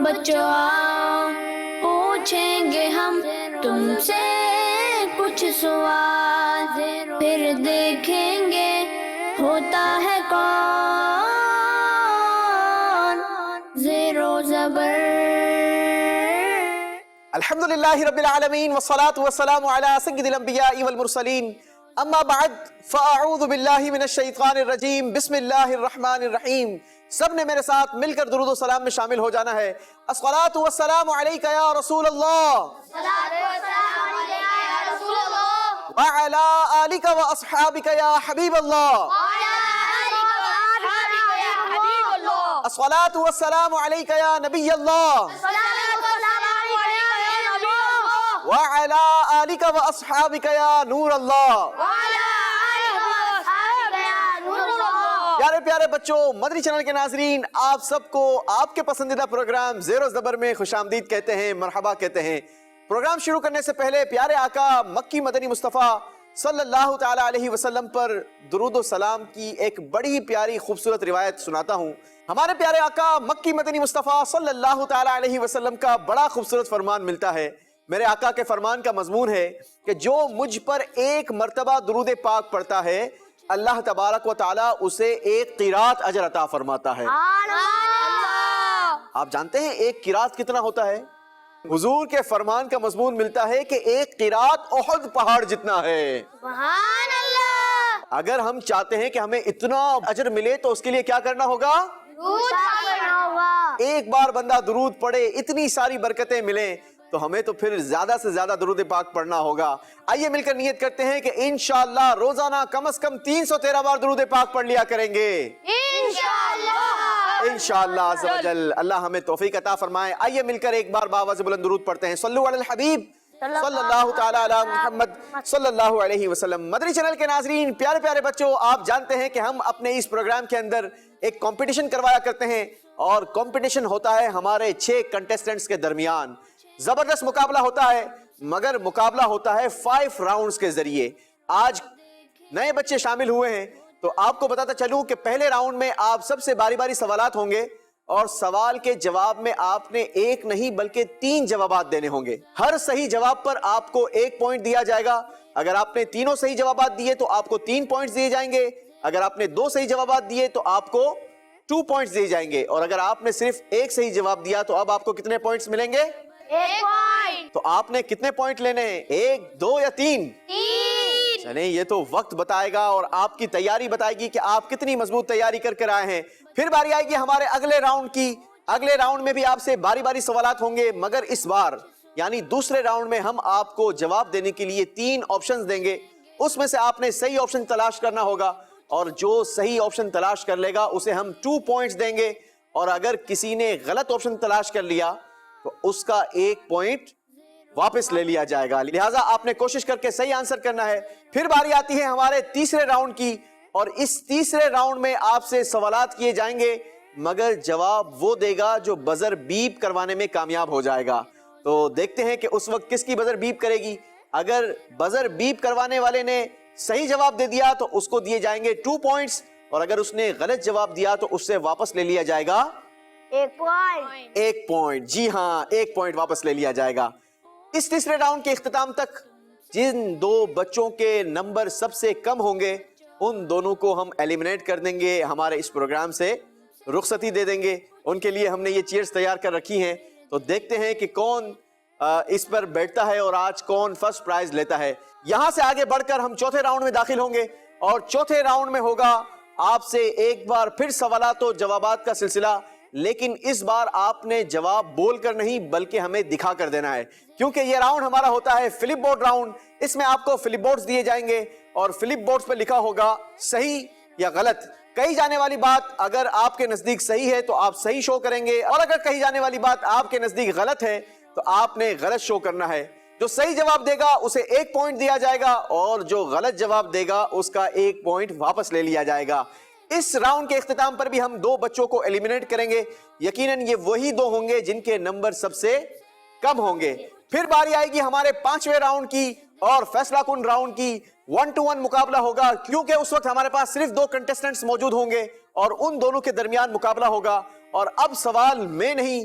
بچوں آؤ پوچھیں گے ہم تم سے کچھ سوال، پھر دیکھیں گے ہوتا ہے کون زیر و زبر۔ الحمدللہ رب العالمین والصلاة والسلام علی سید الانبیاء والمرسلین، اما بعد فاعوذ باللہ من الشیطان الرجیم، بسم اللہ الرحمن الرحیم۔ سب نے میرے ساتھ مل کر درود و سلام میں شامل ہو جانا ہے۔ الصلاة والسلام علیک یا رسول اللہ وعلی آلک و اصحابک یا حبیب اللہ۔ الصلاة والسلام علیک یا نبی اللہ وعلی آلک و اصحابک یا نور اللہ۔ پیارے پیارے بچوں، مدنی چینل کے ناظرین، آپ سب کو آپ کے پسندیدہ پروگرام زیر و زبر میں خوش آمدید کہتے ہیں، مرحبا کہتے ہیں۔ پروگرام شروع کرنے سے پہلے پیارے آقا مکی مدنی مصطفیٰ صلی اللہ تعالی علیہ وسلم پر درود و سلام کی ایک بڑی پیاری خوبصورت روایت سناتا ہوں۔ ہمارے پیارے آقا مکی مدنی مصطفیٰ صلی اللہ تعالی علیہ وسلم کا بڑا خوبصورت فرمان ملتا ہے۔ میرے آقا کے فرمان کا مضمون ہے کہ جو مجھ پر ایک مرتبہ درود پاک پڑھتا ہے، اللہ تبارک و تعالیٰ اسے ایک قرات اجر عطا فرماتا ہے۔ آپ جانتے ہیں ایک قرات کتنا ہوتا ہے؟ حضور کے فرمان کا مضمون ملتا ہے کہ ایک قرات احد پہاڑ جتنا ہے۔ سبحان اللہ۔ اگر ہم چاہتے ہیں کہ ہمیں اتنا اجر ملے تو اس کے لیے کیا کرنا ہوگا؟ ایک بار بندہ درود پڑھے، اتنی ساری برکتیں ملیں، تو ہمیں تو پھر زیادہ سے زیادہ درود پاک پڑھنا ہوگا۔ آئیے مل کر نیت کرتے ہیں کہ انشاءاللہ روزانہ کم از کم 313 بار درود پاک پڑھ لیا کریں گے انشاءاللہ عز و جل۔ اللہ ہمیں توفیق عطا فرمائے۔ آئیے مل کر ایک بار باواز بلند درود پڑھتے ہیں۔ صلو علی الحبیب صلی اللہ تعالی علی محمد صلی اللہ علیہ وسلم۔ مدنی چینل کے ناظرین، پیارے پیارے بچوں، آپ جانتے ہیں کہ ہم اپنے اس پروگرام کے اندر ایک کمپٹیشن کروایا کرتے ہیں، اور کمپٹیشن ہوتا ہے ہمارے 6 کنٹیسٹنٹس کے درمیان۔ زبردست مقابلہ ہوتا ہے، مگر مقابلہ ہوتا ہے 5 راؤنڈز کے ذریعے۔ آج نئے بچے شامل ہوئے ہیں تو آپ کو بتاتا چلوں کہ پہلے راؤنڈ میں آپ سب سے باری باری سوالات ہوں گے، اور سوال کے جواب میں آپ نے ایک نہیں بلکہ 3 جوابات دینے ہوں گے۔ ہر صحیح جواب پر آپ کو 1 پوائنٹ دیا جائے گا۔ اگر آپ نے تینوں صحیح جوابات دیے تو آپ کو 3 پوائنٹس دیے جائیں گے۔ اگر آپ نے 2 صحیح جوابات دیے تو آپ کو 2 پوائنٹس دیے جائیں گے، اور اگر آپ نے صرف 1 صحیح جواب دیا تو اب آپ کو کتنے پوائنٹس ملیں گے؟ 1 پوائنٹ۔ تو آپ نے کتنے پوائنٹ لینے ہیں؟ 1، 2 یا 3؟ 3۔ چلیں، یہ تو وقت بتائے گا اور آپ کی تیاری بتائے گی کہ آپ کتنی مضبوط تیاری کر کر آئے ہیں۔ پھر باری آئے گی ہمارے اگلے راؤنڈ کی۔ اگلے راؤنڈ میں بھی آپ سے باری باری سوالات ہوں گے، مگر اس بار یعنی دوسرے راؤنڈ میں ہم آپ کو جواب دینے کے لیے 3 آپشنز دیں گے۔ اس میں سے آپ نے صحیح آپشن تلاش کرنا ہوگا، اور جو صحیح آپشن تلاش کر لے گا اسے ہم 2 پوائنٹس دیں گے، اور اگر کسی نے غلط آپشن تلاش کر لیا تو اس کا 1 پوائنٹ واپس لے لیا جائے گا۔ لہٰذا آپ نے کوشش کر کے صحیح آنسر کرنا ہے۔ پھر باری آتی ہے ہمارے تیسرے راؤنڈ کی، اور اس تیسرے راؤنڈ میں آپ سے سوالات کیے جائیں گے، مگر جواب وہ دے گا جو بزر بیپ کروانے میں کامیاب ہو جائے گا۔ تو دیکھتے ہیں کہ اس وقت کس کی بزر بیپ کرے گی۔ اگر بزر بیپ کروانے والے نے صحیح جواب دے دیا تو اس کو دیے جائیں گے 2 پوائنٹس، اور اگر اس نے غلط جواب دیا تو اس سے واپس لے لیا جائے گا 1 پوائنٹ۔ 1 پوائنٹ۔ جی ہاں، 1 پوائنٹ واپس لے لیا جائے گا۔ اس تیسرے راؤنڈ کے اختتام تک جن 2 بچوں کے نمبر سب سے کم ہوں گے ان دونوں کو ہم ایلیمنیٹ کر دیں گے، ہمارے اس پروگرام سے رخصتی دے دیں گے۔ ان کے لیے ہم نے یہ چیئرز تیار کر رکھی ہیں، تو دیکھتے ہیں کہ کون اس پر بیٹھتا ہے اور آج کون فرسٹ پرائز لیتا ہے۔ یہاں سے آگے بڑھ کر ہم چوتھے راؤنڈ میں داخل ہوں گے، اور چوتھے راؤنڈ میں ہوگا آپ سے ایک بار پھر سوالات و جوابات کا سلسلہ، لیکن اس بار آپ نے جواب بول کر نہیں بلکہ ہمیں دکھا کر دینا ہے، کیونکہ یہ راؤنڈ ہمارا ہوتا ہے فلپ بورڈ راؤنڈ۔ اس میں آپ کو فلپ بورڈز دیے جائیں گے، اور فلپ بورڈز پہ لکھا ہوگا صحیح یا غلط۔ کہی جانے والی بات اگر آپ کے نزدیک صحیح ہے تو آپ صحیح شو کریں گے، اور اگر کہی جانے والی بات آپ کے نزدیک غلط ہے تو آپ نے غلط شو کرنا ہے۔ جو صحیح جواب دے گا اسے 1 پوائنٹ دیا جائے گا، اور جو غلط جواب دے گا اس کا 1 پوائنٹ واپس لے لیا جائے گا۔ اس راؤنڈ کے اختتام پر بھی ہم 2 بچوں کو ایلیمنیٹ کریں گے، یقیناً یہ وہی 2 ہوں گے جن کے نمبر سب سے کم ہوں گے۔ پھر باری آئے گی ہمارے 5ویں راؤنڈ کی، اور فیصلہ کن راؤنڈ کی۔ 1 to 1 مقابلہ ہوگا، کیونکہ اس وقت ہمارے پاس صرف 2 کنٹیسٹنٹس موجود ہوں گے، اور ان دونوں کے درمیان مقابلہ ہوگا۔ اور اب سوال میں نہیں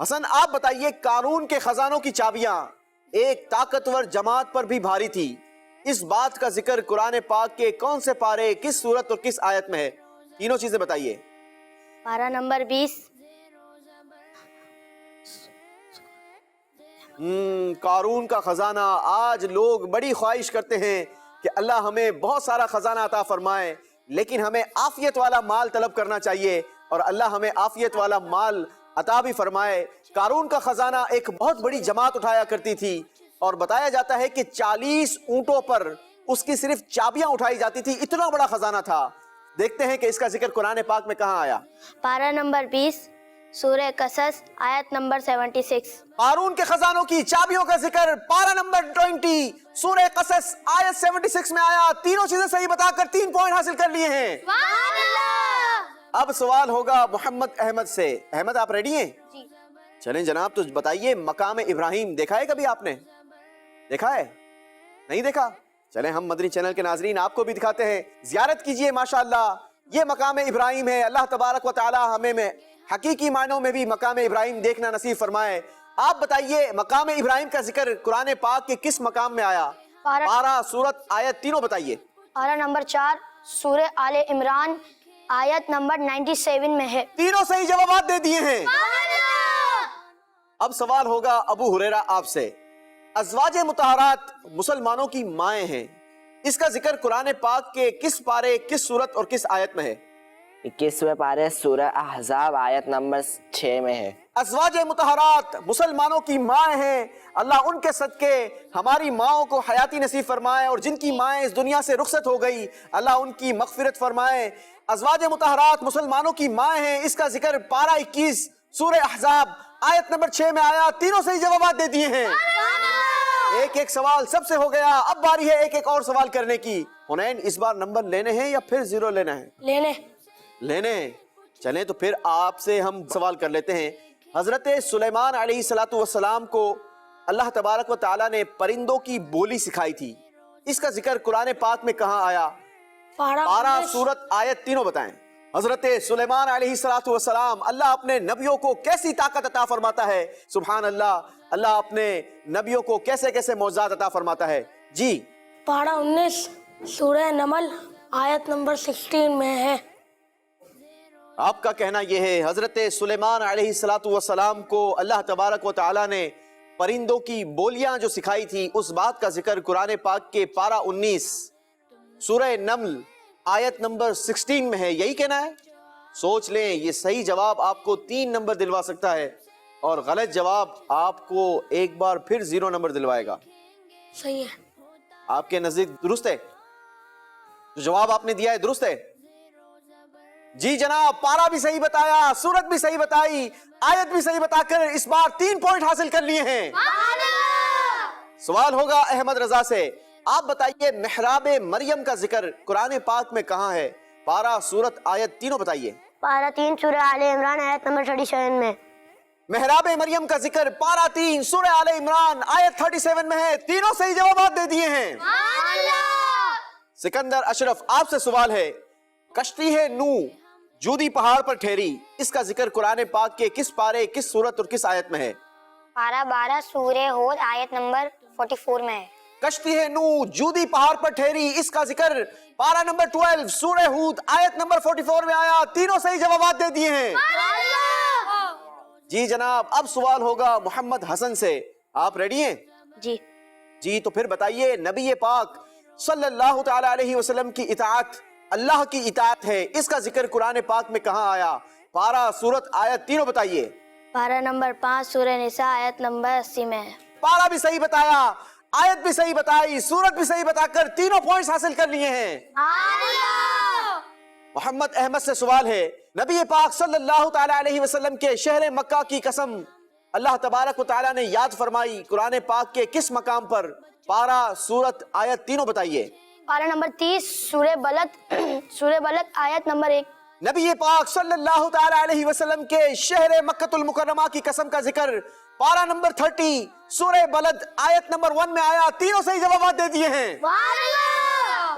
حسن آپ بتائیے قارون کے خزانوں کی چابیاں ایک طاقتور جماعت پر بھی بھاری تھی، اس بات کا ذکر قرآن پاک کے کون سے پارے، کس سورت اور کس آیت میں ہے؟ تینوں چیزیں بتائیے۔ پارہ نمبر 20، قارون کا خزانہ۔ آج لوگ بڑی خواہش کرتے ہیں کہ اللہ ہمیں بہت سارا خزانہ عطا فرمائے، لیکن ہمیں عافیت والا مال طلب کرنا چاہیے اور اللہ ہمیں عافیت والا مال عطا بھی فرمائے۔ قارون کا خزانہ ایک بہت بڑی جماعت اٹھایا کرتی تھی اور بتایا جاتا ہے کہ 40 اونٹوں پر اس کی صرف چابیاں اٹھائی جاتی تھی، اتنا بڑا خزانہ تھا۔ دیکھتے ہیں کہ اس کا ذکر قرآن پاک میں کہاں آیا۔ پارہ نمبر 20 سورہ قصص آیت نمبر 76۔ قارون کے خزانوں کی چابیوں کا ذکر پارہ نمبر 20 سورہ قصص آیت 76 میں آیا۔ تینوں چیزیں صحیح بتا کر 3 پوائنٹ حاصل کر لیے ہیں۔ اب سوال ہوگا محمد احمد سے۔ احمد آپ ریڈی ہیں؟ جی۔ چلیں جناب، تو بتائیے مقام ابراہیم دیکھا ہے کبھی آپ نے؟ دیکھا ہے؟ نہیں دیکھا؟ چلیں ہم مدنی چینل کے ناظرین آپ کو بھی دکھاتے ہیں، زیارت کیجئے۔ ماشاءاللہ یہ مقام ابراہیم ہے۔ اللہ تبارک و تعالی ہمیں حقیقی معنوں میں بھی مقام ابراہیم دیکھنا نصیب فرمائے۔ آپ بتائیے مقام ابراہیم کا ذکر قرآن پاک کے کس مقام میں آیا؟ پارہ، سورت، آیت، تینوں بتائیے۔ پارہ نمبر 4 سورہ آل عمران آیت نمبر 97 میں ہے۔ تینوں صحیح جوابات دے دیے ہیں۔ اب سوال ہوگا ابو ہریرہ آپ سے۔ ازواج مطہرات مسلمانوں کی مائیں ہیں، اس کا ذکر قرآن پاک کے کس پارے، کس سورت اور کس آیت میں ہے؟ 21ویں پارے سورہ احزاب آیت نمبر 6 میں ہے۔ ازواج مطہرات مسلمانوں کی مائیں ہیں، اللہ ان کے صدقے ہماری ماؤں کو حیاتی نصیب فرمائے، اور جن کی مائیں اس دنیا سے رخصت ہو گئی اللہ ان کی مغفرت فرمائے۔ ازواج مطہرات مسلمانوں کی مائیں ہیں، اس کا ذکر پارہ 21 سورہ احزاب آیت نمبر 6 میں آیا۔ تینوں صحیح جوابات دے دیے ہیں۔ ایک ایک سوال سب سے ہو گیا، اب باری ہے ایک ایک اور سوال کرنے کی۔ حنین اس بار نمبر لینے ہیں یا پھر 0 لینا ہے؟ لینے ہیں۔ چلیں تو پھر آپ سے ہم سوال کر لیتے ہیں۔ حضرت سلیمان علیہ السلام کو اللہ تبارک و تعالیٰ نے پرندوں کی بولی سکھائی تھی، اس کا ذکر قرآن پاک میں کہاں آیا؟ پارہ، سورت، آیت، تینوں بتائیں۔ حضرت سلیمان علیہ السلام اللہ اپنے نبیوں کو کیسی طاقت عطا فرماتا ہے؟ سبحان اللہ، اللہ اپنے نبیوں کو کیسے کیسے معجزات عطا فرماتا ہے؟ جی۔ پارہ 19 سورہ نمل آیت نمبر 16 میں ہے۔ آپ کا کہنا یہ ہے حضرت سلیمان علیہ السلام کو اللہ تبارک و تعالیٰ نے پرندوں کی بولیاں جو سکھائی تھی، اس بات کا ذکر قرآن پاک کے پارہ 19 سورہ نمل آیت نمبر 16 میں ہے، یہی کہنا ہے؟ سوچ لیں، یہ صحیح جواب آپ کو 3 نمبر دلوا سکتا ہے اور غلط جواب آپ کو ایک بار پھر 0 نمبر دلوائے گا۔ صحیح ہے۔ آپ کے نزدیک درست ہے؟ جو جواب آپ نے دیا ہے درست ہے؟ جی جناب، پارہ بھی صحیح بتایا، سورت بھی صحیح بتائی، آیت بھی صحیح بتا کر اس بار 3 پوائنٹ حاصل کر لیے ہیں۔ سوال ہوگا احمد رضا سے۔ آپ بتائیے محراب مریم کا ذکر قرآن پاک میں کہاں ہے؟ پارہ، سورت، آیت، تینوں بتائیے۔ پارہ 3 سورہ آل عمران آیت نمبر 37 میں۔ محراب مریم کا ذکر پارہ 3 سورہ آل عمران آیت 37 میں ہے۔ تینوں صحیح جوابات دے دیے ہیں۔ سکندر اشرف آپ سے سوال ہے۔ کشتی ہے نو جودی پہاڑ پر ٹھہری، اس کا ذکر قرآن پاک کے کس پارے، کس سورت اور کس آیت میں ہے؟ پارہ 12 سورہ ہود آیت نمبر 44 میں ہے۔ کشتی ہے نو جودی پہاڑ پر ٹھہری، اس کا ذکر پارہ نمبر 12 سورہ ہود آیت نمبر 44 میں آیا۔ تینوں صحیح جوابات دے دیے ہیں۔ جی جناب، اب سوال ہوگا محمد حسن سے۔ آپ ریڈی ہیں؟ جی۔ جی تو پھر بتائیے نبی پاک صلی اللہ تعالی علیہ وسلم کی اطاعت اللہ کی اطاعت ہے، اس کا ذکر قرآن پاک میں کہاں آیا؟ پارہ، سورت، آیت، تینوں بتائیے۔ پارہ نمبر 5 سورہ نساء آیت نمبر 80 میں ہے۔ پارہ بھی صحیح بتایا، آیت بھی صحیح بتائی، سورت بھی صحیح بتا کر تینوں پوائنٹس حاصل کر لیے ہیں۔ محمد احمد سے سوال ہے۔ نبی پاک صلی اللہ تعالی علیہ وسلم کے شہر مکہ کی قسم اللہ تبارک و تعالیٰ نے یاد فرمائی قرآن پاک کے کس مقام پر؟ پارہ، سورت، آیت، تینوں بتائیے۔ پارہ نمبر 30 سورہ بلد آیت نمبر 1۔ نبی پاک صلی اللہ تعالی علیہ وسلم کے شہر مکہ المکرمہ کی قسم کا ذکر پارہ نمبر 30 سورہ بلد آیت نمبر 1 میں آیا۔ تینوں صحیح جوابات دے دیے ہیں۔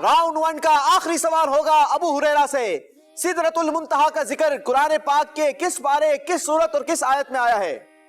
راؤنڈ 1 کا آخری سوال ہوگا ابو ہریرہ سے۔ سدرۃ المنتہا کا ذکر قرآن پاک کے کس پارے، کس سورت اور کس آیت میں آیا ہے؟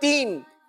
3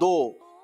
2,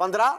15,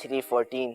3 14।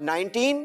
19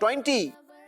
20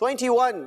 21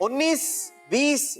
19, 20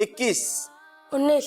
21। 19।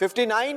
59,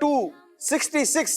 2 66,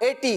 80।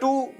2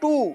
2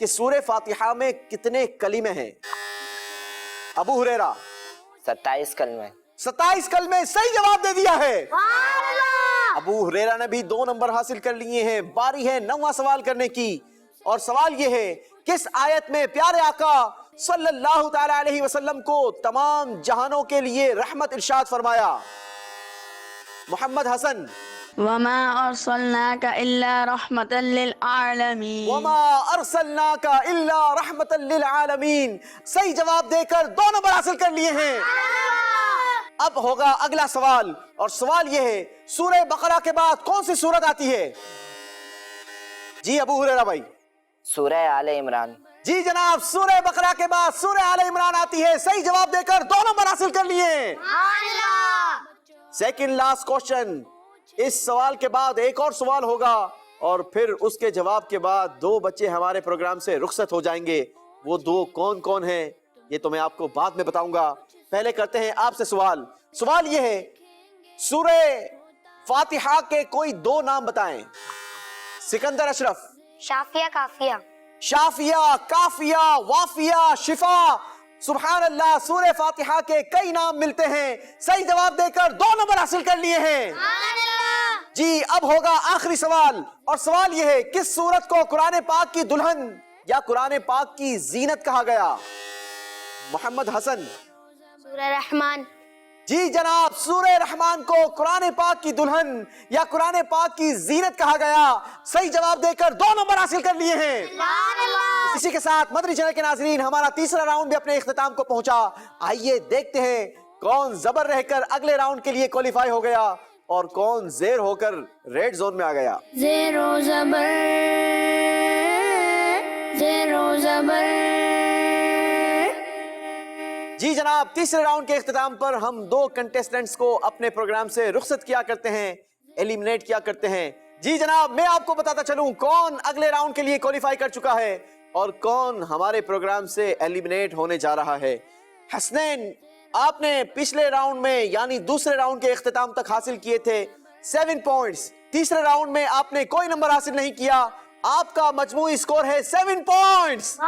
کہ سورہ فاتحہ میں کتنے کلمے ہیں؟ ابو ہریرہ 27 کلمے. 27 کلمے صحیح جواب دے دیا ہے. ابو ہریرہ نے بھی 2 نمبر حاصل کر لیے ہیں. باری ہے 9واں سوال کرنے کی، اور سوال یہ ہے کس آیت میں پیارے آقا صلی اللہ تعالی علیہ وسلم کو تمام جہانوں کے لیے رحمت ارشاد فرمایا؟ محمد حسن. وما أرسلناك إلا رحمة للعالمين. وما ارسلناک الا رحمتا للعالمین. صحیح جواب دے کر 2 نمبر حاصل کر لیے ہیں. اب ہوگا اگلا سوال، اور سوال یہ ہے سورہ بقرہ کے بعد کون سی سورت آتی ہے؟ جی ابو ہریرہ بھائی. سورہ آل عمران. جی جناب، سورہ بقرہ کے بعد سورہ آل عمران آتی ہے. صحیح جواب دے کر 2 نمبر حاصل کر لیے. Second last question. اس سوال کے بعد ایک اور سوال ہوگا، اور پھر اس کے جواب کے بعد 2 بچے ہمارے پروگرام سے رخصت ہو جائیں گے. وہ 2 کون کون ہیں یہ تو میں آپ کو بعد میں بتاؤں گا. پہلے کرتے ہیں آپ سے سوال. سوال یہ ہے سورہ فاتحہ کے کوئی 2 نام بتائیں. سکندر اشرف. شافیہ کافیہ. شافیہ، کافیہ، وافیہ، شفا. سبحان اللہ، سورہ فاتحہ کے کئی نام ملتے ہیں. صحیح جواب دے کر 2 نمبر حاصل کر لیے ہیں. جی اب ہوگا آخری سوال، اور سوال یہ ہے کس سورت کو قرآن پاک کی دلہن یا قرآن پاک کی زینت کہا گیا؟ محمد حسن. سورہ رحمان. جی جناب، سورہ رحمان کو قرآن پاک کی دلہن یا قرآن پاک کی زینت کہا گیا. صحیح جواب دے کر 2 نمبر حاصل کر لیے ہیں. اسی کے ساتھ مدنی چینل کے ناظرین، ہمارا تیسرا راؤنڈ بھی اپنے اختتام کو پہنچا. آئیے دیکھتے ہیں کون زبر رہ کر اگلے راؤنڈ کے لیے کوالیفائی ہو گیا اور کون زیر ہو کر ریڈ زون میں آ گیا. زیرو زبر، زیرو زبر. جی جناب، تیسرے راؤنڈ کے اختتام پر ہم 2 کنٹیسٹنٹس کو اپنے پروگرام سے رخصت کیا کرتے ہیں، ایلیمنیٹ کیا کرتے ہیں. جی جناب، میں آپ کو بتاتا چلوں کون اگلے راؤنڈ کے لیے کوالیفائی کر چکا ہے اور کون ہمارے پروگرام سے ایلیمنیٹ ہونے جا رہا ہے. حسنین، آپ نے پچھلے راؤنڈ میں یعنی دوسرے راؤنڈ کے اختتام تک حاصل کیے تھے 7 پوائنٹس. تیسرے راؤنڈ میں آپ نے کوئی نمبر حاصل نہیں کیا. آپ کا مجموعی سکور ہے 7 پوائنٹس.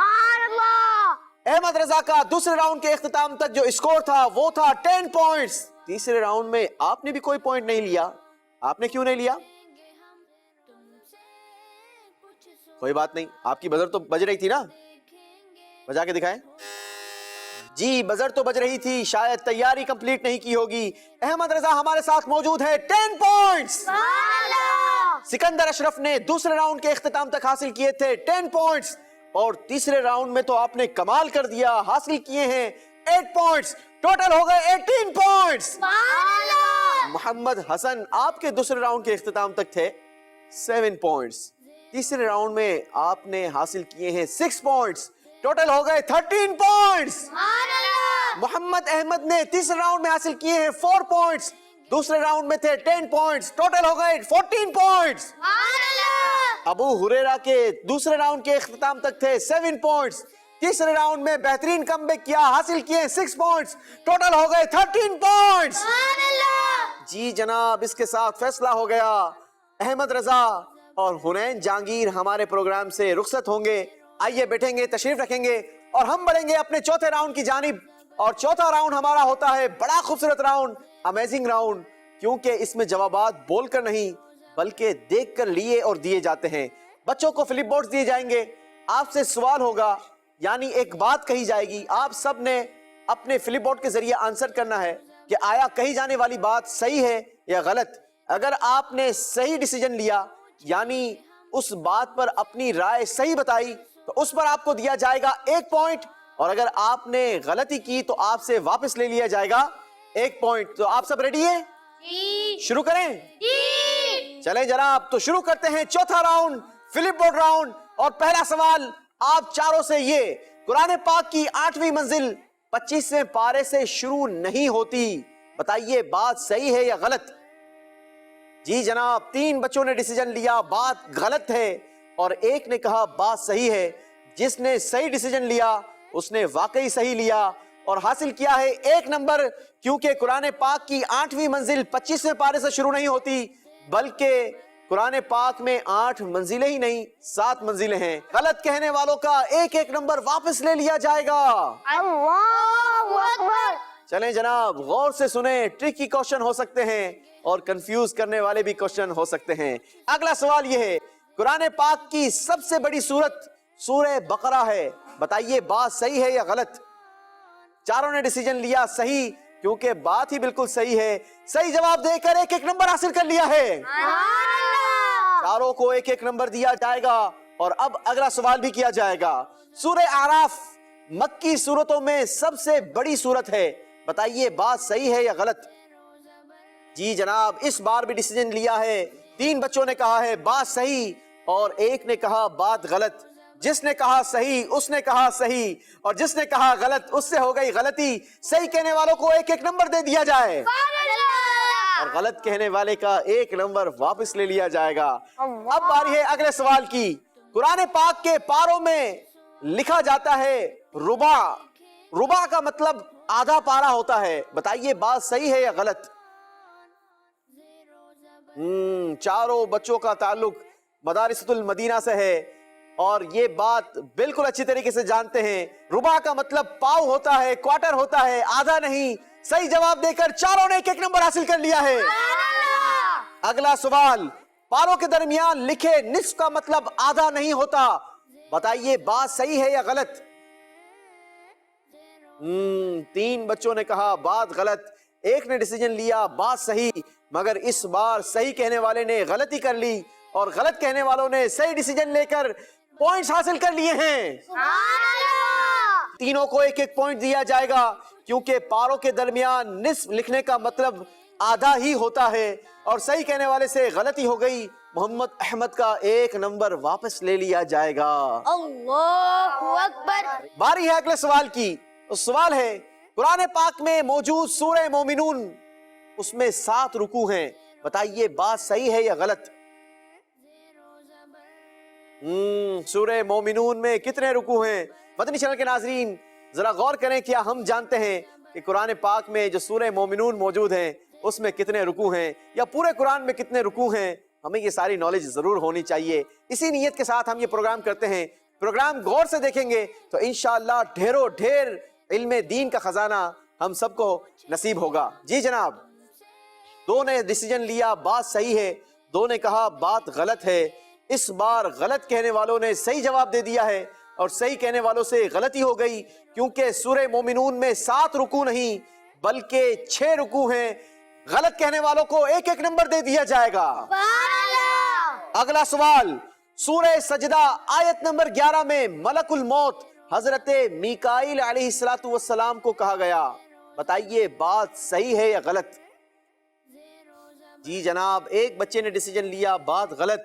احمد رضا کا دوسرے راؤنڈ کے اختتام تک جو اسکور تھا وہ تھا 10 پوائنٹس. تیسرے راؤنڈ میں آپ نے بھی کوئی پوائنٹ نہیں لیا. آپ نے کیوں نہیں لیا؟ کوئی بات نہیں، آپ کی بزر تو بج رہی تھی نا، بجا کے دکھائیں. جی بزر تو بج رہی تھی، شاید تیاری کمپلیٹ نہیں کی ہوگی. احمد رضا ہمارے ساتھ موجود ہے، 10 پوائنٹس. سکندر اشرف نے دوسرے راؤنڈ کے اختتام تک حاصل کیے تھے 10 پوائنٹس، اور تیسرے راؤنڈ میں تو آپ نے کمال کر دیا، حاصل کیے ہیں 8 پوائنٹس. ٹوٹل ہو گئے 18 پوائنٹس. محمد حسن، آپ کے دوسرے راؤنڈ کے اختتام تک تھے 7 پوائنٹس. تیسرے راؤنڈ میں آپ نے حاصل کیے ہیں 6 پوائنٹس. ٹوٹل ہو گئے 13 پوائنٹس. محمد احمد نے تیسرے راؤنڈ میں حاصل کیے ہیں 4 پوائنٹس. دوسرے راؤنڈ میں تھے 10 پوائنٹس. ٹوٹل ہو گئے 14 پوائنٹس. ابو ہریرہ کے دوسرے راؤنڈ کے اختتام تک تھے 7 پوائنٹس. تیسرے راؤنڈ میں بہترین کم بیک کیا، حاصل کیے 6 پوائنٹس. ٹوٹل ہو گئے 13 پوائنٹس. جی جناب، اس کے ساتھ فیصلہ ہو گیا. احمد رضا اور حنین جہانگیر ہمارے پروگرام سے رخصت ہوں گے. آئیے بیٹھیں گے، تشریف رکھیں گے، اور ہم بڑھیں گے اپنے چوتھے راؤنڈ کی جانب. اور چوتھا راؤنڈ ہمارا ہوتا ہے بڑا خوبصورت راؤنڈ، امیزنگ راؤنڈ، کیونکہ اس میں جوابات بول کر نہیں بلکہ دیکھ کر لیے اور دیے جاتے ہیں. بچوں کو فلپ بورڈز دیے جائیں گے. آپ سے سوال ہوگا، یعنی ایک بات کہی جائے گی، آپ سب نے اپنے فلپ بورڈ کے ذریعے آنسر کرنا ہے کہ آیا کہی جانے والی بات صحیح ہے یا غلط. اگر آپ نے صحیح ڈیسیجن لیا، یعنی اس بات پر اپنی رائے صحیح بتائی، تو اس پر آپ کو دیا جائے گا 1 پوائنٹ، اور اگر آپ نے غلطی کی تو آپ سے واپس لے لیا جائے گا 1 پوائنٹ. تو آپ سب ریڈی ہیں؟ شروع کریں؟ چلیں جناب، تو شروع کرتے ہیں چوتھا راؤنڈ، فلپ بورڈ راؤنڈ. اور پہلا سوال آپ چاروں سے یہ، قرآن پاک کی 8ویں منزل 25ویں پارے سے شروع نہیں ہوتی. بتائیے بات صحیح ہے یا غلط؟ جی جناب، 3 بچوں نے ڈیسیجن لیا بات غلط ہے، اور ایک نے کہا بات صحیح ہے. جس نے صحیح ڈیسیجن لیا اس نے واقعی صحیح لیا اور حاصل کیا ہے 1 نمبر، کیونکہ قرآن پاک کی 8ویں منزل 25ویں پارے سے شروع نہیں ہوتی بلکہ قرآن پاک میں 8 منزلیں ہی نہیں 7 منزلیں ہیں. غلط کہنے والوں کا ایک ایک نمبر واپس لے لیا جائے گا. اللہ اکبر. چلیں جناب غور سے سنیں, ٹرکی کوشچن ہو سکتے ہیں اور کنفیوز کرنے والے بھی کوشچن ہو سکتے ہیں. اگلا سوال یہ ہے, قرآن پاک کی سب سے بڑی سورت سورہ بقرہ ہے, بتائیے بات صحیح ہے یا غلط؟ چاروں نے ڈیسیجن لیا صحیح, کیونکہ بات ہی بالکل صحیح ہے. صحیح جواب دے کر ایک ایک نمبر حاصل کر لیا ہے. چاروں کو ایک ایک نمبر دیا جائے گا. اور اب اگلا سوال بھی کیا جائے گا. سورہ اعراف مکی سورتوں میں سب سے بڑی سورت ہے, بتائیے بات صحیح ہے یا غلط؟ جی جناب اس بار بھی ڈیسیجن لیا ہے. 3 بچوں نے کہا ہے بات صحیح اور ایک نے کہا بات غلط. جس نے کہا صحیح اس نے کہا صحیح, اور جس نے کہا غلط اس سے ہو گئی غلطی. صحیح کہنے والوں کو ایک ایک نمبر دے دیا جائے اور غلط کہنے والے کا ایک نمبر واپس لے لیا جائے گا. اب باری ہے اگلے سوال کی. قرآن پاک کے پاروں میں لکھا جاتا ہے ربع. ربع کا مطلب آدھا پارا ہوتا ہے, بتائیے بات صحیح ہے یا غلط؟ چاروں بچوں کا تعلق مدارسۃ المدینہ سے ہے اور یہ بات بالکل اچھی طریقے سے جانتے ہیں. ربع کا مطلب پاؤ ہوتا ہے, کوارٹر ہوتا ہے, آدھا نہیں. صحیح جواب دے کر چاروں نے ایک ایک نمبر حاصل کر لیا ہے. اگلا سوال, پاروں کے درمیان لکھے نصف کا مطلب آدھا نہیں ہوتا, بتائیے بات صحیح ہے یا غلط؟ 3 بچوں نے کہا بات غلط, ایک نے ڈیسیجن لیا بات صحیح, مگر اس بار صحیح کہنے والے نے غلطی کر لی اور غلط کہنے والوں نے صحیح ڈیسیجن لے کر پوائنٹس حاصل کر لیے ہیں. تینوں کو ایک ایک پوائنٹ دیا جائے گا, کیونکہ پاروں کے درمیان نصف لکھنے کا مطلب آدھا ہی ہوتا ہے اور صحیح کہنے والے سے غلطی ہو گئی. محمد احمد کا ایک نمبر واپس لے لیا جائے گا. اللہ اکبر. باری ہے اگلے سوال کی. سوال ہے, قرآن پاک میں موجود سورہ مومنون اس میں 7 رکوع ہیں, بتائیے بات صحیح ہے یا غلط؟ سورہ مومنون میں کتنے رکوع ہیں؟ مدنی چینل کے ناظرین ذرا غور کریں, کیا ہم جانتے ہیں کہ قرآن پاک میں جو سورہ مومنون موجود ہیں اس میں کتنے رکوع ہیں, یا پورے قرآن میں کتنے رکوع ہیں؟ ہمیں یہ ساری نالج ضرور ہونی چاہیے. اسی نیت کے ساتھ ہم یہ پروگرام کرتے ہیں. پروگرام غور سے دیکھیں گے تو انشاءاللہ ڈھیروں ڈھیر علم دین کا خزانہ ہم سب کو نصیب ہوگا. جی جناب 2 نے ڈیسیجن لیا بات صحیح ہے, 2 نے کہا بات غلط ہے. اس بار غلط کہنے والوں نے صحیح جواب دے دیا ہے اور صحیح کہنے والوں سے غلطی ہو گئی, کیونکہ سورہ مومنون میں 7 رکوع نہیں بلکہ 6 رکوع ہیں. غلط کہنے والوں کو ایک ایک نمبر دے دیا جائے گا. اگلا سوال, سورہ سجدہ آیت نمبر 11 میں ملک الموت حضرت میکائیل علیہ السلام کو کہا گیا, بتائیے بات صحیح ہے یا غلط؟ جی جناب ایک بچے نے ڈیسیجن لیا بات غلط,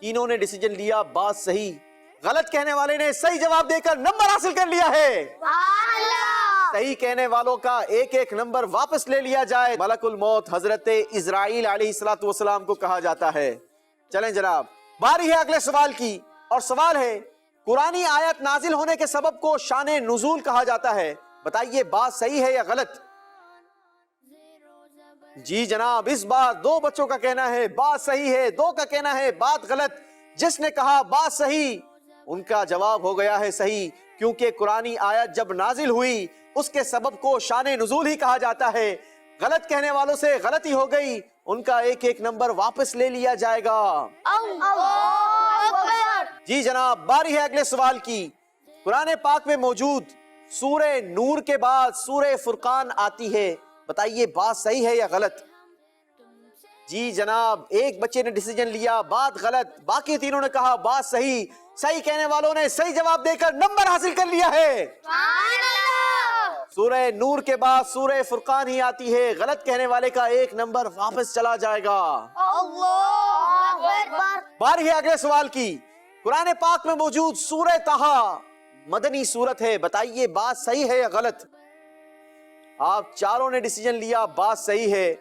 تینوں نے ڈیسیجن لیا بات صحیح. غلط کہنے والے نے صحیح جواب دے کر نمبر حاصل کر لیا ہے. صحیح کہنے والوں کا ایک ایک نمبر واپس لے لیا جائے. ملک الموت حضرت اسرائیل علیہ السلام کو کہا جاتا ہے. چلیں جناب باری ہے اگلے سوال کی, اور سوال ہے قرآنی آیت نازل ہونے کے سبب کو شان نزول کہا جاتا ہے, بتائیے بات صحیح ہے یا غلط؟ جی جناب اس بار 2 بچوں کا کہنا ہے بات صحیح ہے, 2 کا کہنا ہے بات غلط. جس نے کہا بات صحیح ان کا جواب ہو گیا ہے صحیح, کیونکہ قرآنی آیت جب نازل ہوئی اس کے سبب کو شان نزول ہی کہا جاتا ہے. غلط کہنے والوں سے غلطی ہو گئی, ان کا ایک ایک نمبر واپس لے لیا جائے گا. جی جناب باری ہے اگلے سوال کی. قرآن پاک میں موجود سورہ نور کے بعد سورہ فرقان آتی ہے, بتائیے بات صحیح ہے یا غلط؟ جی جناب ایک بچے نے ڈیسیجن لیا بات غلط, باقی تینوں نے کہا بات صحیح. صحیح کہنے والوں نے صحیح جواب دے کر نمبر حاصل کر لیا ہے. سورہ نور کے بعد سورہ فرقان ہی آتی ہے, غلط کہنے والے کا ایک نمبر واپس چلا جائے گا. باری ہے اگلے سوال کی. قرآن پاک میں موجود سورہ طٰہٰ مدنی سورت ہے, بتائیے بات صحیح ہے یا غلط؟ آپ چاروں نے ڈیسیجن لیا بات صحیح ہے,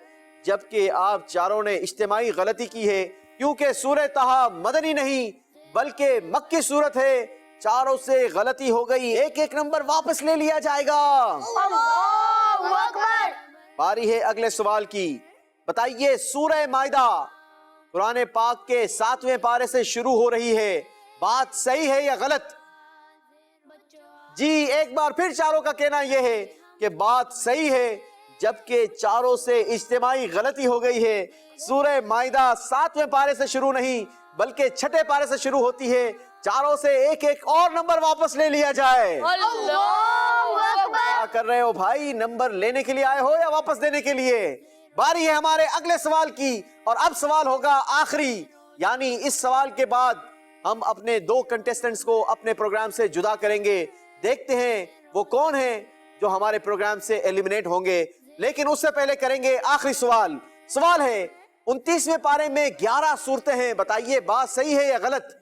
جبکہ آپ چاروں نے اجتماعی غلطی کی ہے, کیونکہ سورہ طٰہٰ مدنی نہیں بلکہ مکی سورت ہے. چاروں سے غلطی ہو گئی, ایک ایک نمبر واپس لے لیا جائے گا. باری ہے اگلے سوال کی. بتائیے سورہ مائدہ قرآن پاک کے 7ویں پارے سے شروع ہو رہی ہے. بات صحیح ہے یا غلط؟ جی ایک بار پھر چاروں کا کہنا یہ ہے کہ بات صحیح ہے، جبکہ چاروں سے اجتماعی غلطی ہو گئی ہے. سورہ مائدہ 7ویں پارے سے شروع نہیں بلکہ 6 پارے سے شروع ہوتی ہے. چاروں سے ایک ایک اور نمبر واپس لے لیا جائے. کیا کر رہے ہو بھائی؟ نمبر لینے کے لیے آئے ہو یا واپس دینے کے لیے؟ باری ہے ہمارے اگلے سوال کی، اور اب سوال ہوگا آخری، یعنی اس سوال کے بعد ہم اپنے 2 کنٹیسٹنٹس کو اپنے پروگرام سے جدا کریں گے. دیکھتے ہیں وہ کون ہیں جو ہمارے پروگرام سے ایلیمنیٹ ہوں گے. لیکن اس سے پہلے کریں گے آخری سوال. سوال ہے 29ویں پارے میں 11 صورتیں ہیں، بتائیے بات صحیح ہے یا غلط؟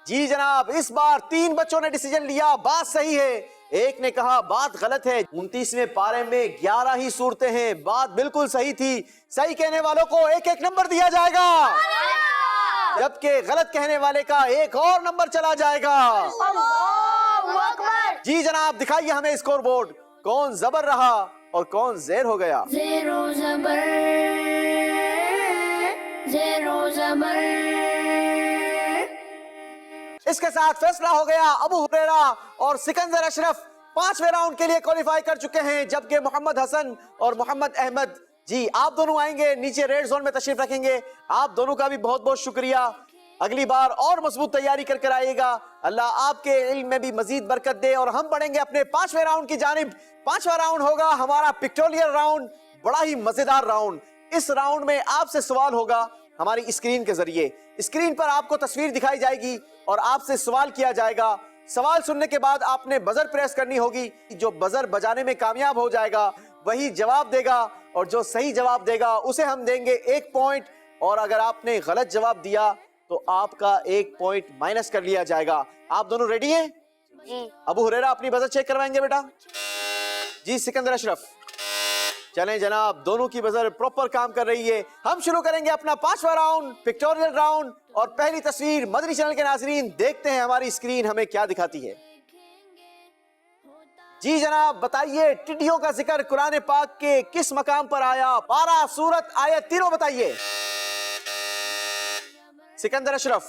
جی جناب اس بار 3 بچوں نے ڈیسیجن لیا بات صحیح ہے، ایک نے کہا بات غلط ہے. 29ویں پارے میں 11 ہی صورتیں ہیں، بات بالکل صحیح تھی. صحیح کہنے والوں کو ایک ایک نمبر دیا جائے گا، جبکہ غلط کہنے والے کا ایک اور نمبر چلا جائے گا. جی جناب دکھائیے ہمیں اسکور بورڈ، کون زبر رہا اور کون زیر ہو گیا. زیرو زبر، زیرو زبر. اس کے ساتھ فیصلہ ہو گیا. ابو ہریرہ اور سکندر اشرف 5ویں راؤنڈ کے لیے کوالیفائی کر چکے ہیں، جبکہ محمد حسن اور محمد احمد جی آپ دونوں آئیں گے نیچے ریڈ زون میں تشریف رکھیں گے. آپ دونوں کا بھی بہت بہت شکریہ. اگلی بار اور مضبوط تیاری کر کر آئیے گا. اللہ آپ کے علم میں بھی مزید برکت دے. اور ہم بڑھیں گے اپنے 5ویں راؤنڈ کی جانب. 5واں راؤنڈ ہوگا ہمارا پکٹوریل راؤنڈ، بڑا ہی مزیدار راؤنڈ. اس راؤنڈ میں آپ سے سوال ہوگا ہماری اسکرین کے ذریعے. اسکرین پر آپ کو تصویر دکھائی جائے گی اور آپ سے سوال کیا جائے گا. سوال سننے کے بعد آپ نے بزر پریس کرنی ہوگی. جو بزر بجانے میں کامیاب ہو جائے گا وہی جواب دے گا، اور جو صحیح جواب دے گا اسے ہم دیں گے 1 پوائنٹ. اور اگر آپ نے غلط جواب دیا تو آپ کا 1 پوائنٹ مائنس کر لیا جائے گا. آپ دونوں ریڈی ہیں؟ جی. ابو ہریرہ اپنی بزر چیک کروائیں گے بیٹا. جی سکندر اشرف چلیں جناب، دونوں کی بزر پراپر کام کر رہی ہے. ہم شروع کریں گے اپنا 5واں راؤنڈ پکٹوریل راؤنڈ. اور پہلی تصویر مدنی چینل کے ناظرین دیکھتے ہیں ہماری اسکرین ہمیں کیا دکھاتی ہے. جی جناب بتائیے ٹڈیوں کا ذکر قرآن پاک کے کس مقام پر آیا؟ پارہ، سورت، آیت تینوں بتائیے. سکندر اشرف.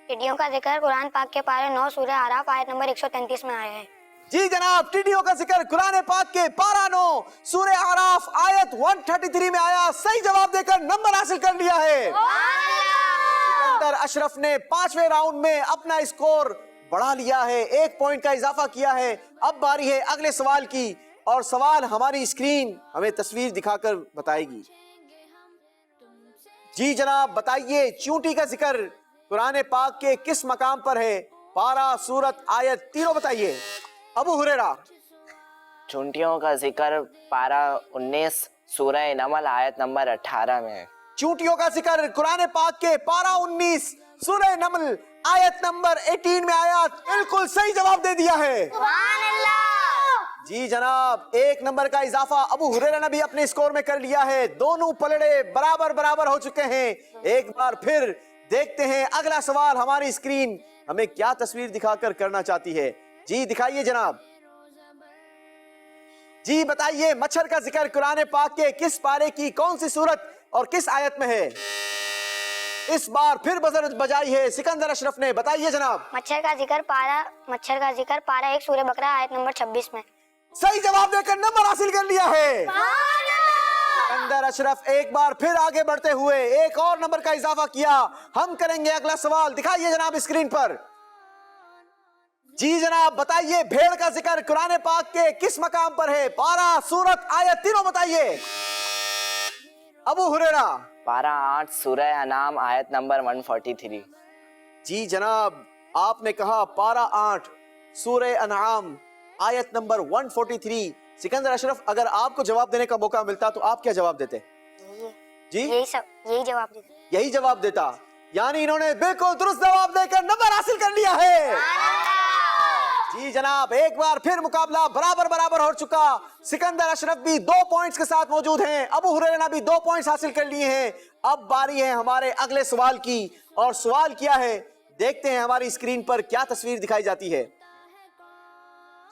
ٹڈیوں کا ذکر قرآن پاک کے پارے 9 سورہ اعراف آیت نمبر 133 میں آیا ہے. جی جناب ٹڈیوں کا ذکر قرآن پاک کے پارہ 9 سورہ اعراف آیت 133 میں آیا. صحیح جواب دے کر نمبر حاصل کر لیا ہے. سکندر اشرف نے 5ویں راؤنڈ میں اپنا اسکور بڑھا لیا ہے، 1 پوائنٹ کا اضافہ کیا ہے. اب باری ہے اگلے سوال کی، اور سوال ہماری اسکرین ہمیں تصویر دکھا کر بتائے گی. جی جناب بتائیے چونٹی کا ذکر قرآن پاک کے کس مقام پر ہے؟ پارہ، سورت، آیت تینوں بتائیے. ابو ہریرہ. چونٹیوں کا ذکر پارہ 19 سورہ نمل آیت نمبر 18 میں ہے. چونٹیوں کا ذکر قرآن پاک کے پارہ 19 سورہ نمل آیت نمبر 18 میں آیا. بالکل صحیح جواب دے دیا ہے. جی جناب 1 نمبر کا اضافہ ابو ہریرہ نے بھی اپنے اسکور میں کر لیا ہے. دونوں پلڑے برابر ہو چکے ہیں. ایک بار پھر دیکھتے ہیں اگلا سوال ہماری اسکرین ہمیں کیا تصویر دکھا کر کرنا چاہتی ہے. جی دکھائیے جناب. جی بتائیے مچھر کا ذکر قرآن پاک کے کس پارے کی کون سی سورت اور کس آیت میں ہے؟ اس بار پھر بزر بجائی ہے سکندر اشرف نے. بتائیے جناب. مچھر کا ذکر پارہ 1 سورہ بقرہ آیت نمبر 26 میں. صحیح جواب دے کر نمبر حاصل کر لیا ہے. سکندر اشرف ایک بار پھر آگے بڑھتے ہوئے 1 اور نمبر کا اضافہ کیا. ہم کریں گے اگلا سوال. دکھائیے جناب اسکرین پر. جی جناب بتائیے بھیڑ کا ذکر قرآن پاک کے کس مقام پر ہے؟ پارہ، سورت، آیت تینوں بتائیے. ابو ہریرہ. پارہ 8 سورہ انعام آیت نمبر 143. جی جناب آپ نے کہا پارہ 8 سورہ انعام آیت نمبر 143. سکندر اشرف اگر آپ کو جواب دینے کا موقع ملتا تو آپ کیا جواب دیتے؟ جی یہی جواب دیتا. یہی جواب دیتا. یعنی انہوں نے بالکل درست جواب دے کر نمبر حاصل کر لیا ہے. جی جناب ایک بار پھر مقابلہ برابر ہو چکا. سکندر اشرف بھی 2 پوائنٹس کے ساتھ موجود ہیں. ابو ہریرہ نے بھی 2 پوائنٹس حاصل کر لیے ہیں. اب باری ہے ہمارے اگلے سوال کی، اور سوال کیا ہے دیکھتے ہیں ہماری اسکرین پر کیا تصویر دکھائی جاتی ہے.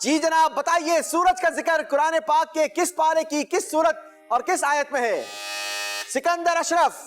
جی جناب بتائیے سورج کا ذکر قرآن پاک کے کس پارے کی کس سورت اور کس آیت میں ہے؟ سکندر اشرف.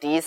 30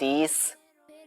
30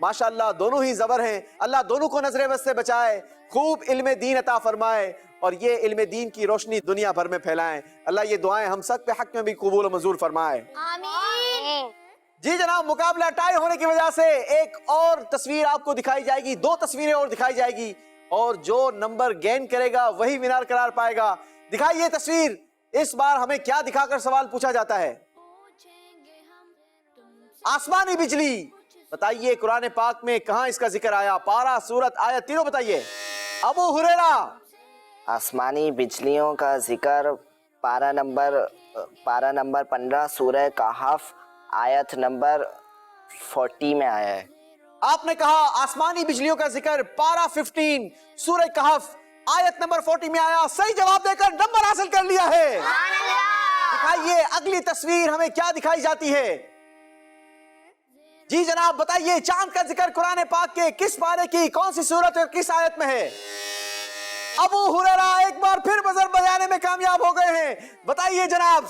ماشاءاللہ دونوں ہی زبر ہیں. اللہ دونوں کو نظر بد سے بچائے, خوب علم دین عطا فرمائے, اور یہ علم دین کی روشنی دنیا بھر میں پھیلائیں. اللہ یہ دعائیں ہم سب پہ حق میں بھی قبول و منظور فرمائے. آمین. جی جناب, مقابلہ ٹائی ہونے کی وجہ سے ایک اور تصویر آپ کو دکھائی جائے گی, 2 تصویریں اور دکھائی جائے گی, اور جو نمبر گین کرے گا وہی ونر قرار پائے گا. دکھائیے تصویر. اس بار ہمیں کیا دکھا کر سوال پوچھا جاتا ہے؟ آسمانی بجلی. بتائیے قرآن پاک میں کہاں اس کا ذکر آیا؟ پارہ, سورت, آیت, تینوں بتائیے. ابو ہریرہ. آسمانی بجلیوں کا ذکر پارہ نمبر 15 سورہ کہف آیت نمبر 40 میں آیا ہے. آپ نے کہا آسمانی بجلیوں کا ذکر پارہ 15 سورہ کہف آیت نمبر 40 میں آیا. صحیح جواب دے کر نمبر حاصل کر لیا ہے. دکھائیے اگلی تصویر ہمیں کیا دکھائی جاتی ہے. جی جناب بتائیے, چاند کا ذکر قرآن پاک کے کس پارے کی کون سی سورت اور کس آیت میں ہے؟ ابو ہریرہ ایک بار پھر بزر بجانے میں کامیاب ہو گئے ہیں. بتائیے جناب.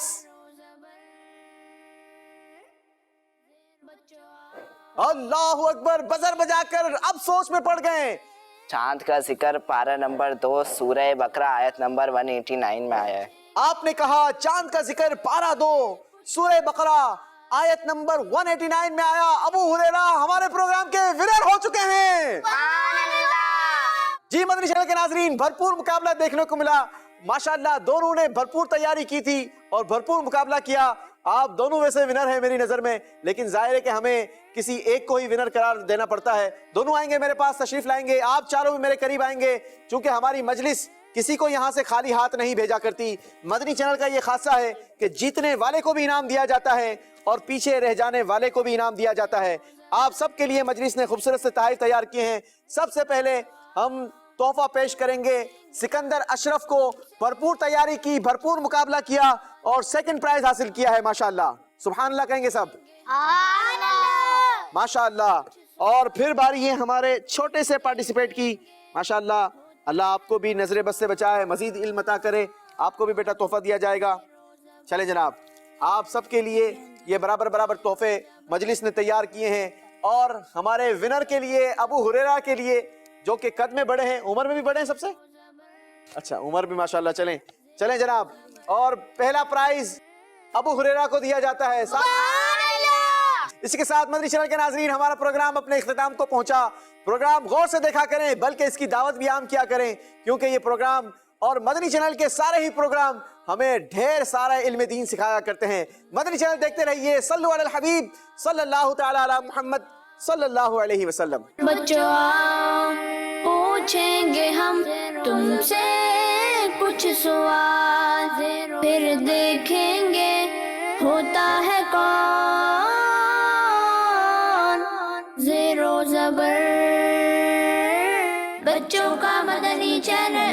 اللہ اکبر, بزر بجا کر اب سوچ میں پڑ گئے. چاند کا ذکر پارہ نمبر 2 سورہ بقرہ آیت نمبر 189 میں آیا ہے. آپ نے کہا چاند کا ذکر پارہ 2 سورہ بقرہ آیت نمبر 189 میں آیا. ابو ہریرہ ہمارے پروگرام کے ونر ہو چکے ہیں. جی مدنی چینل کے ناظرین, بھرپور مقابلہ دیکھنے کو ملا. ماشاءاللہ دونوں نے بھرپور تیاری کی تھی اور بھرپور مقابلہ کیا. آپ دونوں ویسے ونر ہیں میری نظر میں, لیکن ظاہر ہے کہ ہمیں کسی ایک کو ہی ونر قرار دینا پڑتا ہے. دونوں آئیں گے میرے پاس, تشریف لائیں گے, آپ چاروں بھی میرے قریب آئیں گے, چونکہ ہماری مجلس کسی کو یہاں سے خالی ہاتھ نہیں بھیجا کرتی. مدنی چینل کا یہ خاصہ ہے کہ جیتنے والے کو بھی انعام دیا جاتا ہے اور پیچھے رہ جانے والے کو بھی انعام دیا جاتا ہے. آپ سب کے لیے مجلس نے خوبصورت سے تحائف تیار کیے ہیں. سب سے پہلے ہم تحفہ پیش کریں گے سکندر اشرف کو. بھرپور تیاری کی, بھرپور مقابلہ کیا اور سیکنڈ پرائز حاصل کیا ہے. ماشاءاللہ, سبحان اللہ کہیں گے سب. ماشاءاللہ. اور پھر باری ہے ہمارے چھوٹے سے پارٹیسپیٹ کی. ماشاءاللہ, اللہ آپ کو بھی نظر بد سے بچائے, مزید علم عطا کرے. آپ کو بھی بیٹا تحفہ دیا جائے گا. چلیں جناب, آپ سب کے لیے یہ برابر تحفے مجلس نے تیار کیے ہیں. اور ہمارے ونر کے لیے, ابو ہریرہ کے لیے, جو کہ قد میں بڑے ہیں, عمر میں بھی بڑے ہیں سب سے. اچھا, عمر بھی ماشاءاللہ. چلیں جناب, اور پہلا پرائز ابو ہریرہ کو دیا جاتا ہے. اسی کے ساتھ مدنی چینل کے ناظرین, ہمارا پروگرام اپنے اختتام کو پہنچا. پروگرام غور سے دیکھا کریں, بلکہ اس کی دعوت بھی عام کیا کریں, کیونکہ یہ پروگرام اور مدنی چینل کے سارے ہی پروگرام ہمیں ڈھیر سارا علم دین سکھایا کرتے ہیں. مدنی چینل دیکھتے رہیے. صلو علی الحبیب صلی اللہ تعالی علی محمد صلی اللہ علیہ وسلم. بچوں پوچھیں گے ہم تم سے کچھ سوال, پھر دیکھیں گے ہوتا ہے کون زیر و زبر. بچوں کا مدنی چینل.